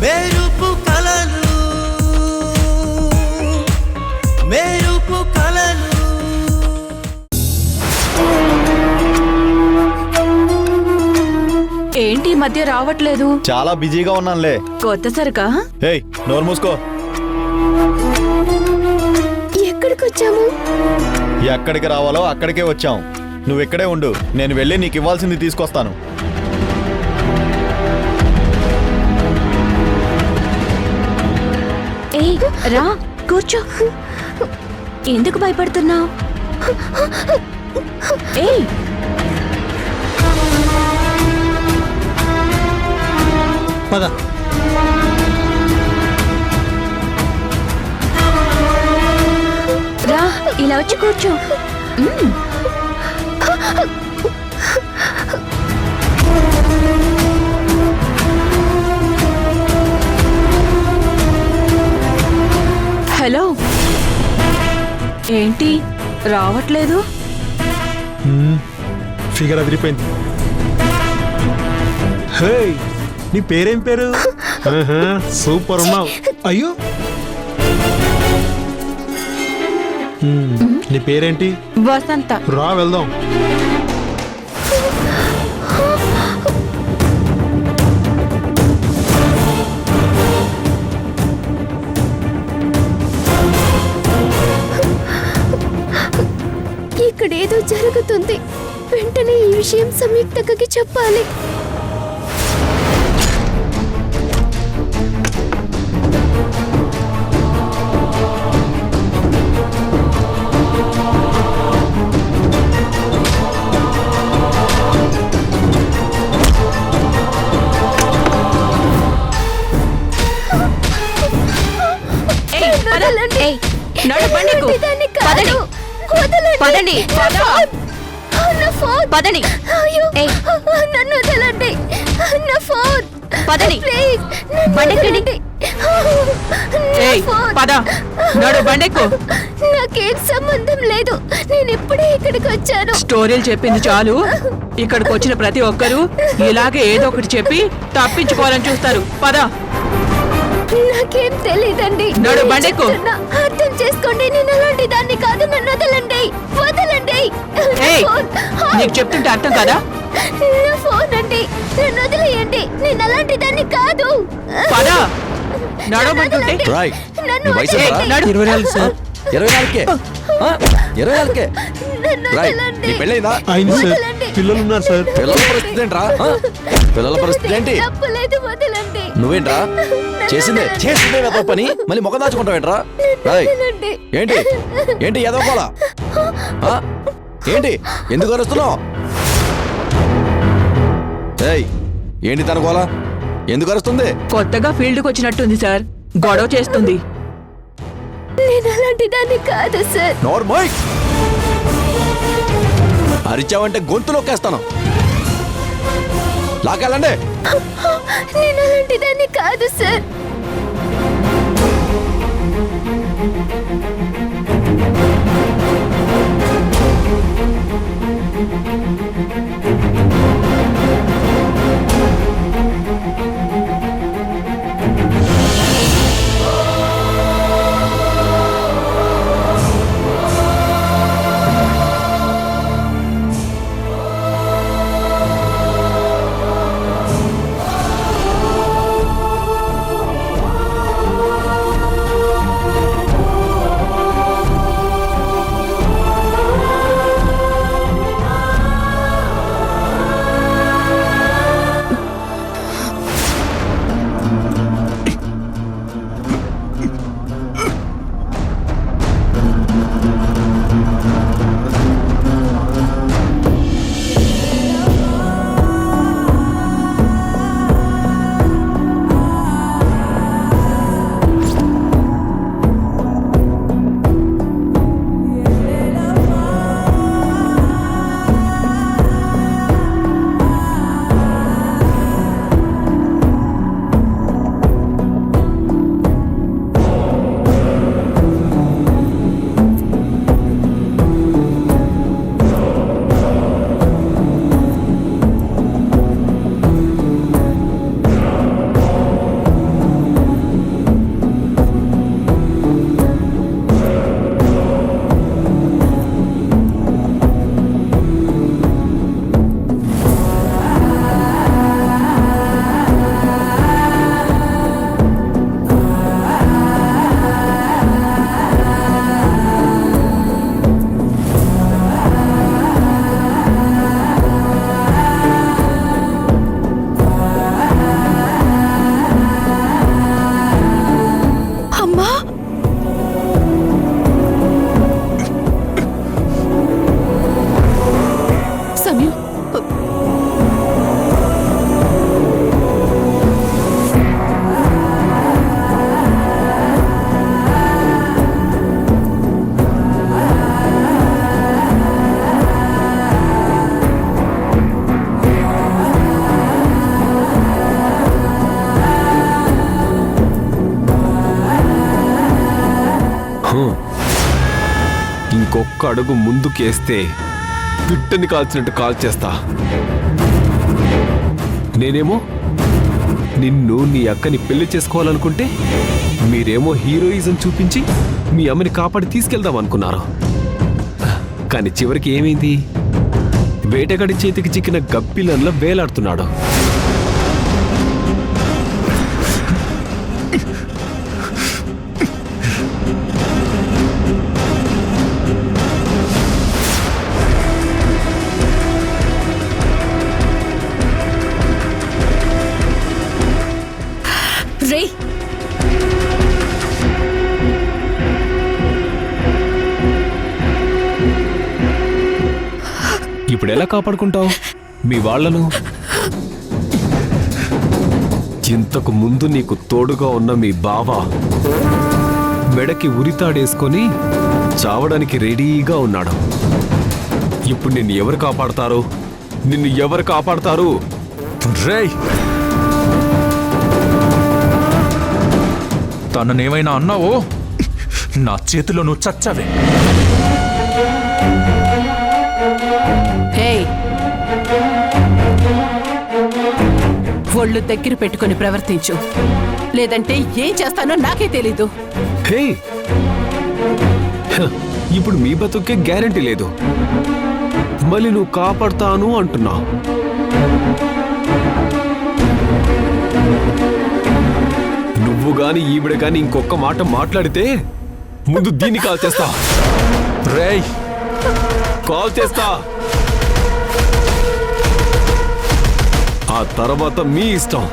మెరుపు కలలు మెరుపు కలలు. ఏంటి ఈ మధ్య రావట్లేదు? చాలా బిజీగా ఉన్నానులే. కొత్త సరుకా? ఏయ్ నోరు మూసుకో. ఎక్కడికి వచ్చాము? ఎక్కడికి రావాలో అక్కడికే వచ్చాం. నువ్వు ఇక్కడే ఉండు, నేను వెళ్ళి నీకు ఇవ్వాల్సింది తీసుకొస్తాను. ఏయ్ రా కూర్చో. ఎందుకు భయపడుతున్నావు? ఏయ్ పద. రా ఇలా వచ్చి కూర్చో. హలో, ఏంటి రావట్లేదు? ఫిగర్ అదిరిపోయింది. హే, నీ పేరేం పేరు? సూపర్ ఉన్నావు. అయ్యో, నీ పేరేంటి? వసంత. రా వెళ్దాం. ఇక్కడేదో జరుగుతుంది. వెంటనే ఈ విషయం సంయుక్తకి చెప్పాలి. నాకేం సంబంధం లేదు. నేను ఇప్పుడే ఇక్కడికి వచ్చాను. స్టోరీలు చెప్పింది చాలు. ఇక్కడికి వచ్చిన ప్రతి ఒక్కరూ ఇలాగే ఏదో ఒకటి చెప్పి తప్పించుకోవాలని చూస్తారు. పద. నాకేం తెలీదండి. నడు బండెక్కు. అర్థం చేసుకోండి, నేను అలాంటి దాన్ని కాదు. నన్ను వదలండి, వదలండి. నీకు చెప్తుంటే అర్థం కదా? నా ఫోన్ అండి, నన్ను వదిలేయండి. నేను అలాంటి దాన్ని కాదు. పద. నడవమంటుంటే నన్ను 24 సార్. 24కే పెళ్ళైందా? అయింది సార్. పిల్లలు ఉన్నారు సార్. పిల్లల పరిస్థితి ఏంట్రా? పిల్లల పరిస్థితి ఏంటి? తప్పలేదు, వదలండి. నువ్వేంట్రా చేసిందే ఏదో పని మళ్ళీ ముఖం దాచుకుంటావేంట్రా? ఏంటి ఏంటి ఏదో కోలా? ఏంటి ఎందుకు అరుస్తున్నావు? ఏంటి తనుకోలా? ఎందుకు అరుస్తుంది? కొత్తగా ఫీల్డ్కి వచ్చినట్టుంది సార్. గొడవ చేస్తుంది. నేను అలాంటి దాన్ని కాదు సార్. నోర్మోయ్, అరిచావంటే గొంతు నొక్కేస్తాను. లాకెళ్ళండి. నేను అలాంటి దాన్ని కాదు సార్. ఇంకొక అడుగు ముందుకేస్తే పిట్టని కాల్చినట్టు కాల్చేస్తా. నేనేమో నిన్ను నీ అక్కని పెళ్లి చేసుకోవాలనుకుంటే మీరేమో హీరోయిజం చూపించి మీ అమ్మని కాపాడి తీసుకెళ్దాం అనుకున్నారు. కానీ చివరికి ఏమైంది? వేటగాడి చేతికి చిక్కిన గబ్బిలంలా వేలాడుతున్నాడు. రే ఇప్పుడు ఎలా కాపాడుకుంటావు మీ వాళ్లను? ఇంతకు ముందు నీకు తోడుగా ఉన్న మీ బావ మెడకి ఉరితాడేసుకొని చావడానికి రెడీగా ఉన్నాడు. ఇప్పుడు నిన్ను ఎవరు కాపాడతారు? నిన్ను ఎవరు కాపాడతారు? రేయ్, తననేమైనా అన్నావో నా చేతిలో నువ్వు చచ్చావే. హే, ఒళ్ళు దగ్గర పెట్టుకొని ప్రవర్తించు, లేదంటే ఏం చేస్తానో నాకే తెలీదు. హే, ఇప్పుడు మీ బతుకే గ్యారెంటీ లేదు, మళ్ళీ నువ్వు కాపాడుతాను అంటున్నావు. నువ్వు గాని ఈవిడ గాని ఇంకొక మాట మాట్లాడితే ముందు దీన్ని కాల్ చేస్తా. రేయ్, కాల్ చేస్తా. ఆ తర్వాత మీ ఇష్టం.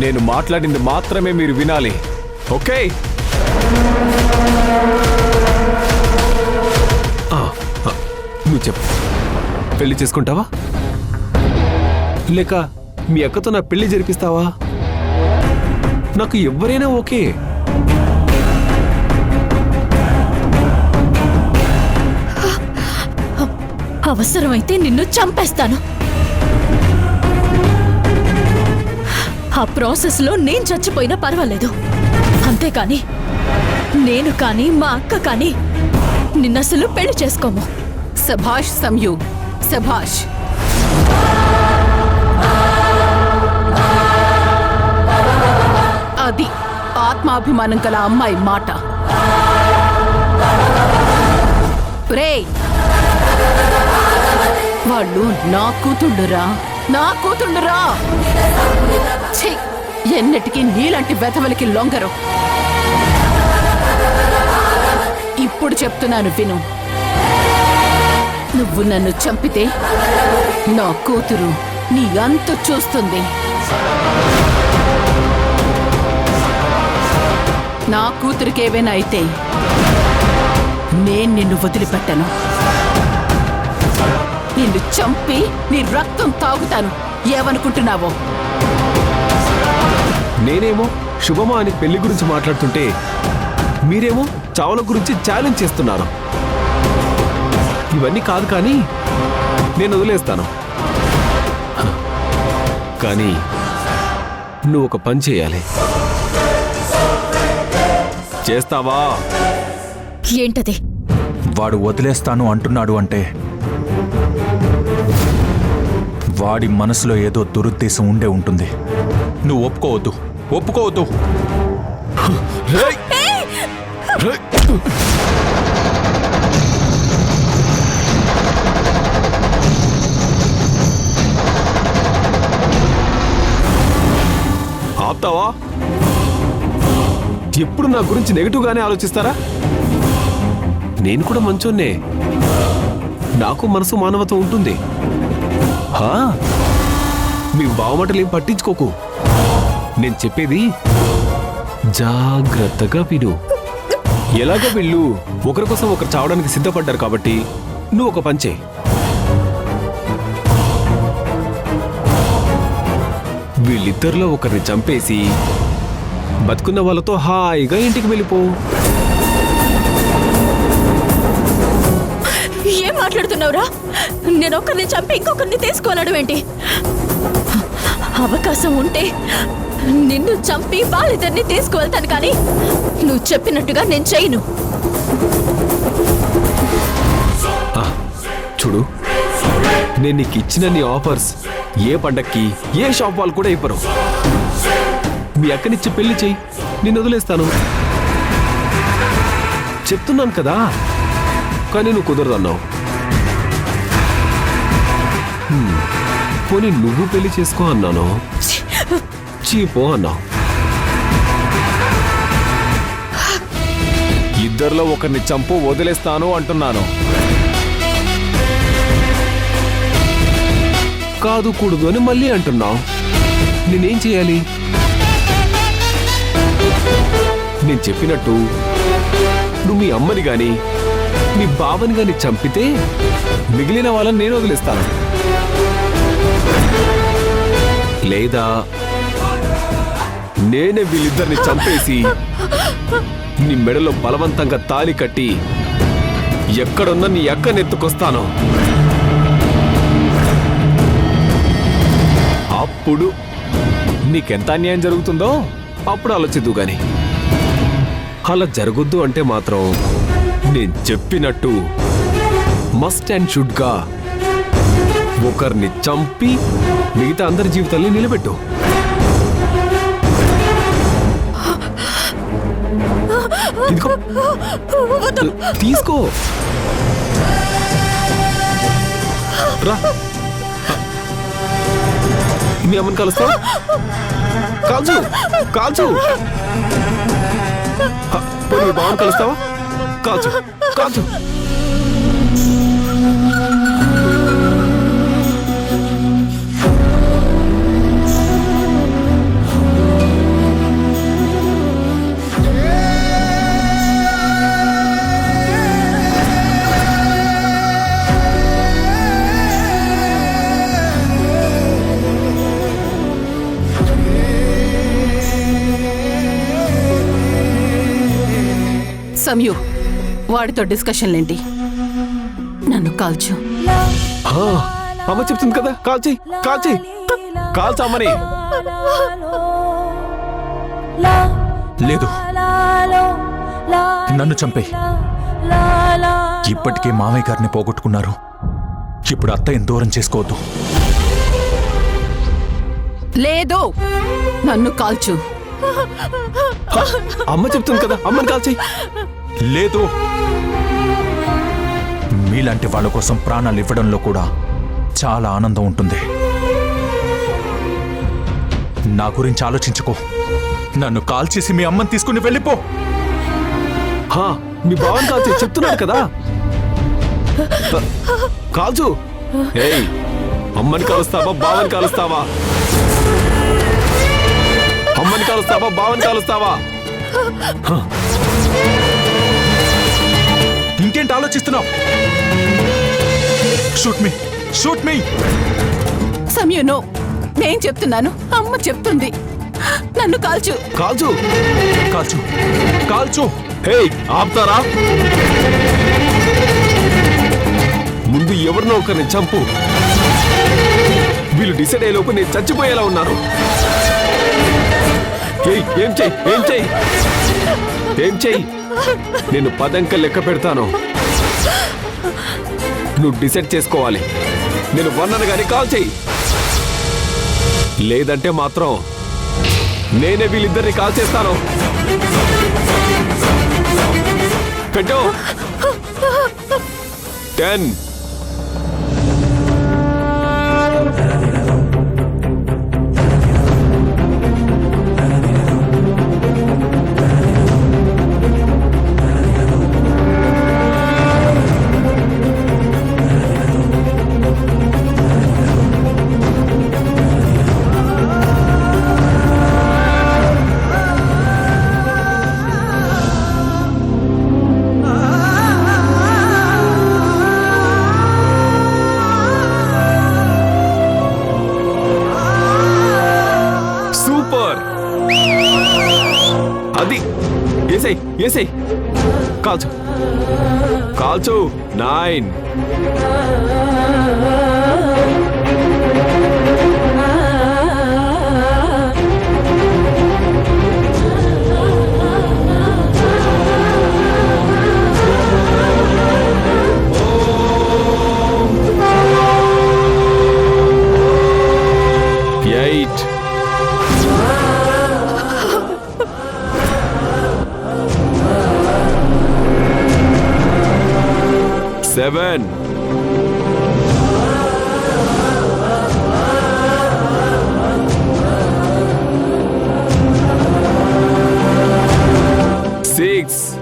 నేను మాట్లాడింది మాత్రమే మీరు వినాలి, ఓకే? నువ్వు చెప్పు, పెళ్లి చేసుకుంటావా లేక మీ అక్కతో నా పెళ్లి జరిపిస్తావా? నాకు ఎవరైనా ఓకే. అవసరమైతే నిన్ను చంపేస్తాను. ఆ ప్రాసెస్లో నేను చచ్చిపోయినా పర్వాలేదు, అంతేకాని నేను కానీ మా అక్క కానీ నిన్నసలు పెళ్లి చేసుకోము. సభాష్ సంయు, సభాష్. అది ఆత్మాభిమానం గల అమ్మాయి మాట. రేయ్, వాళ్ళు నా కూతుళ్ళురా, నా కూతుళ్ళురా. ఛీ, ఎన్నటికీ నీలాంటి వెధవలకి లొంగరు. ఇప్పుడు చెప్తున్నాను విను. నువ్వు నన్ను చంపితే నా కూతురు నీ అంతు చూస్తుంది. నా కూతురికి ఏవైనా అయితే నేను నిన్ను వదిలిపెట్టను. నిన్ను చంపి నీ రక్తం తాగుతాను. ఏమనుకుంటున్నావో? నేనేమో శుభమా అని పెళ్లి గురించి మాట్లాడుతుంటే మీరేమో చావుల గురించి ఛాలెంజ్ చేస్తున్నారు. ఇవన్నీ కాదు కానీ నేను వదిలేస్తాను. కానీ నువ్వు ఒక పని చేయాలి. చేస్తావా? ఏంటది? వాడు వదిలేస్తాను అంటున్నాడు అంటే వాడి మనసులో ఏదో దురుద్దేశం ఉండే ఉంటుంది. నువ్వు ఒప్పుకోవద్దు, ఒప్పుకోవద్దు. ఆపుతావా? ఎప్పుడు నా గురించి నెగిటివ్ గానే ఆలోచిస్తారా? నేను కూడా మంచోన్నే, నాకు మనసు మానవత్వం ఉంటుంది. మీ బావమాటలు ఏం పట్టించుకోకు. నేను చెప్పేది జాగ్రత్తగా విను. ఎలాగో వీళ్ళు ఒకరి కోసం ఒకరు చావడానికి సిద్ధపడ్డారు కాబట్టి నువ్వు ఒక పని చేయి. వీళ్ళిద్దరిలో ఒకరిని చంపేసి బతుకున్న వాళ్ళతో హాయిగా ఇంటికి వెళ్ళిపో. ఏం మాట్లాడుతున్నావురా? నేను ఒకరిని చంపి ఇంకొకరిని తీసుకోవాలడం ఏంటి? అవకాశం ఉంటే నిన్ను చంపి వాళ్ళిద్దరిని తీసుకువెళ్తాను, కానీ నువ్వు చెప్పినట్టుగా నేను చేయను. చూడు, నేను నీకు ఇచ్చిన నీ ఆఫర్స్ ఏ పండక్కి ఏ షాప్ వాళ్ళు కూడా ఇవ్వరు. మీ అక్కనిచ్చి పెళ్లి చెయ్యి, నేను వదిలేస్తాను. చెప్తున్నాను కదా, కానీ నువ్వు కుదరదన్నావు. పోనీ నువ్వు పెళ్లి చేసుకో అన్నాను, చీపో అన్నావు. ఇద్దరిలో ఒకరిని చంపు, వదిలేస్తాను అంటున్నాను. కాదు కూడదు అని మళ్ళీ అంటున్నావు. నేనేం చేయాలి? నేను చెప్పినట్టు నువ్వు మీ అమ్మని గాని మీ బావని గాని చంపితే మిగిలిన వాళ్ళని నేను వదిలేస్తాను. లేదా నేనే వీళ్ళిద్దరిని చంపేసి నీ మెడలో బలవంతంగా తాళి కట్టి ఎక్కడున్నా నీ అక్కనెత్తుకొస్తాను. అప్పుడు నీకెంత అన్యాయం జరుగుతుందో అప్పుడు ఆలోచిద్దు గాని, అలా జరగొద్దు అంటే మాత్రం నేను చెప్పినట్టు మస్ట్ అండ్ షుడ్ గా ఒకరిని చంపి మిగతా అందరి జీవితాల్ని నిలబెట్టు. ఇదిగో, తీసుకో. రా, మీ అమ్మని కలుస్తావా? కాల్చు కాల్చు. పోనీ మీ బావని కలుస్తావా? కాల్చు కాల్చు. సమయు, వాడితో డిస్కషన్లేంటి? నన్ను కాల్చు. అమ్మ చెప్తుంది కదా, కాల్చి కాల్చి కాల్చమ్మని. లేదు, నన్ను చంపే. ఇప్పటికే మామయ్య గారిని పోగొట్టుకున్నారు, ఇప్పుడు అత్తయ్యని దూరం చేసుకోవద్దు. లేదు, నన్ను కాల్చు. అమ్మ చెప్తుంది కదా, అమ్మని కాల్చి. లేదు, మీలాంటి వాళ్ళ కోసం ప్రాణాలు ఇవ్వడంలో కూడా చాలా ఆనందం ఉంటుంది. నా గురించి ఆలోచించుకో. నన్ను కాల్చేసి మీ అమ్మని తీసుకుని వెళ్ళిపో. మీ బావని కాల్చి చెప్తున్నాడు కదా, కాల్చు. ఏయ్, అమ్మని కాలుస్తావా బావని కాలుస్తావా? అమ్మని కాలుస్తావా బావని కాలుస్తావా? ఇంకేంటి ఆలోచిస్తున్నావు? షూట్ మీ, షూట్ మీ. సమయు, నో, నేను చెప్తున్నాను, అమ్మ చెప్తుంది. నన్ను కాల్చు. కాల్చు కాల్చు కాల్చు. హేయ్, ఆపుతారా? ముందు ఎవరినో ఒకరిని చంపు. వీళ్ళు డిసైడ్ అయ్యేలోపు నేను చచ్చిపోయేలా ఉన్నారు. ఏం చెయ్యి, ఏం చెయ్యి, ఏం చెయ్యి. నేను 10 అంకెలు లెక్క పెడతాను, నువ్వు డిసైడ్ చేసుకోవాలి. నేను 1 అనగానే కాల్ చెయ్యి, లేదంటే మాత్రం నేనే వీళ్ళిద్దరిని కాల్ చేస్తాను. పెట్టు. 10. అది ఏసై ఏసై. కాల్చు కాల్చు. 9. 7 6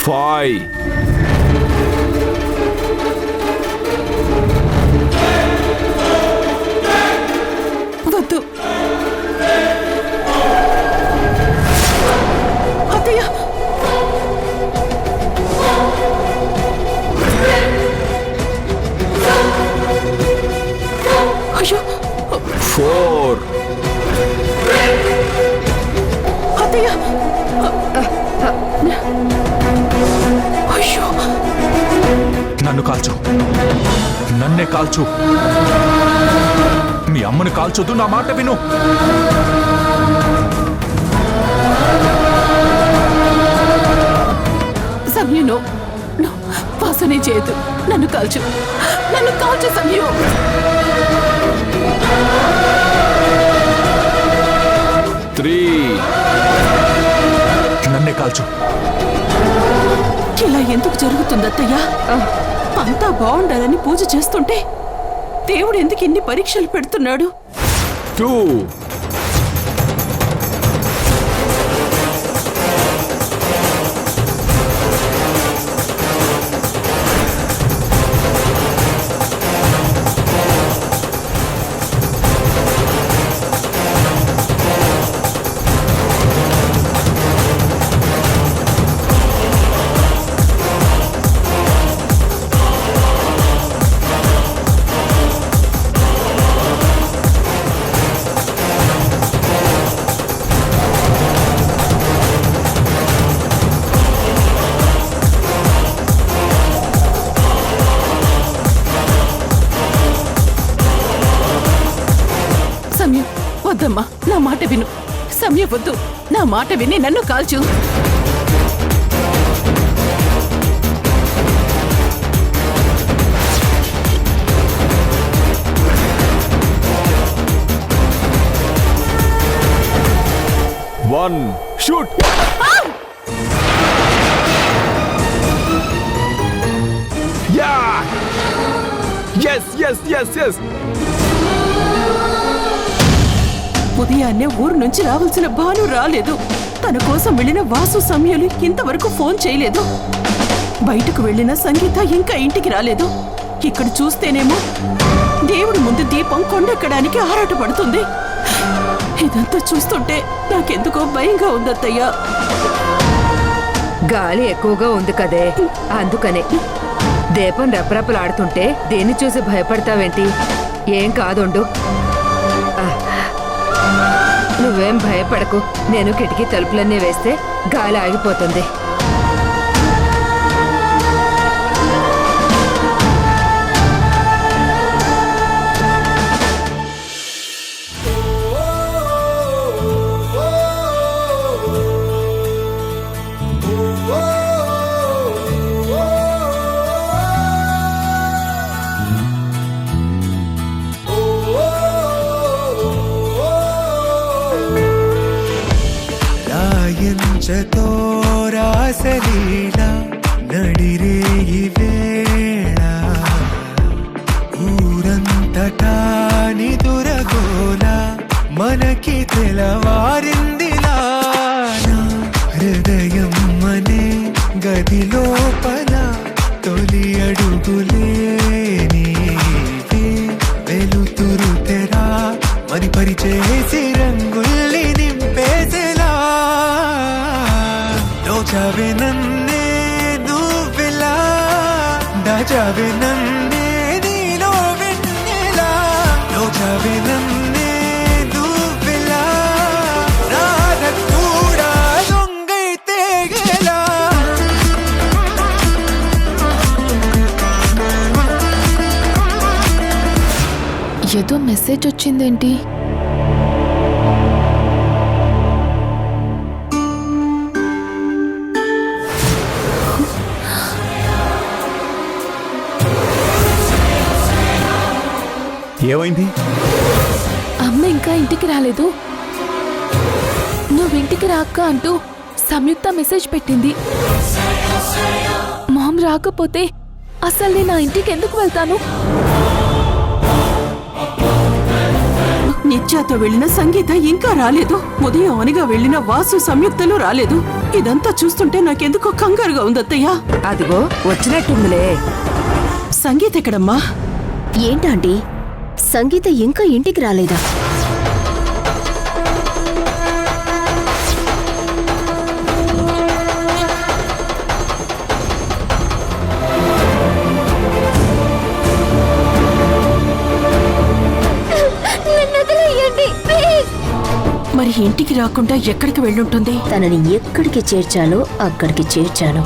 5 వద్దు అత్తయ్య అయ్యో 4 అత్తయ్య అయ్యో నన్ను కాల్చు, నన్నే కాల్చు. మీ అమ్మని కాల్చొద్దు, నా మాట విను. సమయంలో వాసనే చేయదు. నన్ను కాల్చు, నన్ను కాల్చు సమయం. నన్నే కాల్చు. ఇలా ఎందుకు జరుగుతుంది అత్తయ్య? అంతా బాగుండాలని పూజ చేస్తుంటే దేవుడు ఎందుకు ఇన్ని పరీక్షలు పెడుతున్నాడు? 2 సమయం వద్దమ్మా, నా మాట విను. సమయం వద్దు, నా మాట విని నన్ను కాల్చు. One, shoot! Yeah! Yes, yes, yes, yes! ఉదయాన్నే ఊరు నుంచి రావాల్సిన భాను రాలేదు. తన కోసం వెళ్ళిన వాసు సమయాలు ఇంతవరకు ఫోన్ చేయలేదు. బయటకు వెళ్ళిన సంగీత ఇంకా ఇంటికి రాలేదు. ఇక్కడ చూస్తేనేమో దేవుడి ముందు దీపం కొండెక్కడానికి ఆరాటపడుతుంది. ఇదంతా చూస్తుంటే నాకెందుకో భయంగా ఉందత్తయ్యా. గాలి ఎక్కువగా ఉంది కదే, అందుకనే. దీపం రెపరెపలాడుతుంటే దేన్ని చూసి భయపడతావేంటి? ఏం కాదుండు. నువ్వేం భయపడకు. నేను కిటికీ తలుపులన్నీ వేస్తే గాలి ఆగిపోతుంది. రాయంచతో రాసలీలా నడిరే ఈ వేళ ఊరంతటా నిదురగోల మనకి తెలవారిందిలా హృదయం అనే గది లోపల తొలి అడుగులే నీవే వెలుతురు తెరా మరి పరిచేసి రంగుల్ని నింపేసేలా దోచావే నన్నే నువ్వెలా దాచావే నన్నే నీలో వెన్నెలా దోచావే నన్నే నువ్వెలా రాధ కూడా దొంగైతే గెలా. ఏదో మెసేజ్ వచ్చిందేంటి? ఏమైంది? అమ్మ ఇంకా ఇంటికి రాలేదు. ఇంటికి రాక్క అంటూ సంయుక్త మెసేజ్ పెట్టింది. మామ్ రాకపోతే అసలు నేను ఆ ఇంటికి ఎందుకు వెళ్తాను? నిత్యాతో వెళ్ళిన సంగీత ఇంకా రాలేదు. ఉదయం అనిగా వెళ్ళిన వాసు సంయుక్తలు రాలేదు. ఇదంతా చూస్తుంటే నాకెందుకో కంగారుగా ఉందత్తయ్యా. అదిగో వచ్చినట్టుందిలే. సంగీత ఎక్కడమ్మా? ఏంటండి సంగీత ఇంకా ఇంటికి రాలేదా? మరి ఇంటికి రాకుండా ఎక్కడికి వెళ్ళుంటుంది? తనని ఎక్కడికి చేర్చాలో అక్కడికి చేర్చాను.